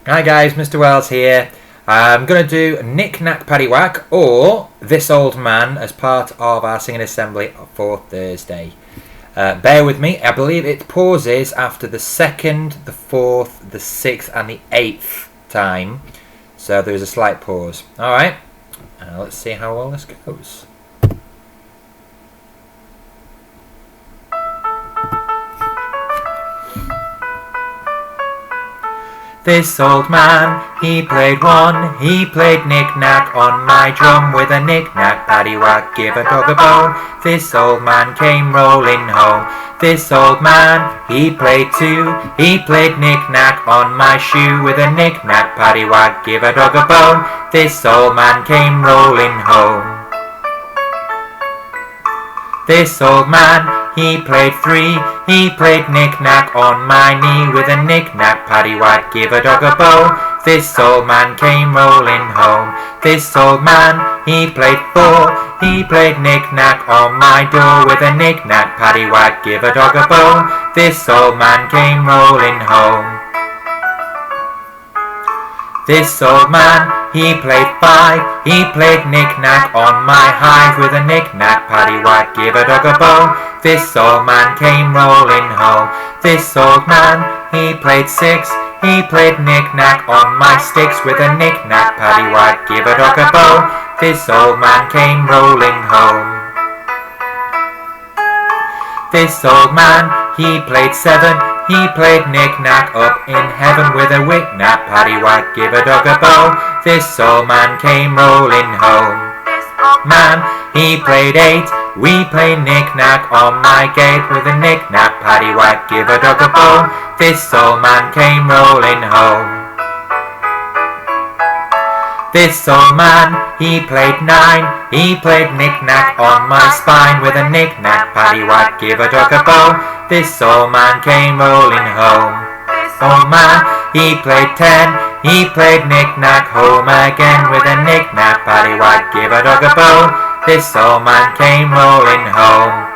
Hi guys, Mr. Wells here. I'm going to do Nick, Nack, Paddy, Whack or This Old Man as part of our singing assembly for Thursday. Bear with me, I believe it pauses after the 2nd, the 4th, the 6th and the 8th time. So there's a slight pause. Alright, let's see how well this goes. This old man, he played one, he played knick-knack on my drum with a knick-knack, paddy-whack, give a dog a bone. This old man came rolling home. This old man, he played two, he played knick-knack on my shoe with a knick-knack, paddy-whack, give a dog a bone. This old man came rolling home. This old man, he played three, he played knick-knack on my knee with a knick-knack, paddy-whack, give a dog a bone. This old man came rolling home. This old man, he played four, he played knick-knack on my door with a knick-knack, paddy-whack, give a dog a bone. This old man came rolling home. This old man, he played five, he played knick-knack on my hive with a knick-knack, paddy-whack, give a dog a bone. This old man came rolling home. This old man, he played six, he played knick-knack on my sticks with a knick-knack, paddy-whack, give a dog a bone. This old man came rolling home. This old man, he played seven, he played knick-knack up in heaven with a wick-knack, paddy-whack, give a dog a bone. This old man came rolling home. Man, he played eight, we played knick-knack on my gate with a knick-knack, paddy-whack, give a dog a bone. This old man came rolling home. This old man, he played nine, he played knick-knack on my spine with a knick-knack, paddy-whack, give a dog a bone. This old man came rolling home. Old man, he played ten, he played knick-knack home again with a knick-knack, paddy-whack, give a dog a bone. This old man came rolling home.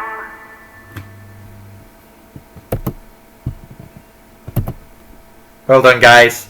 Well done guys.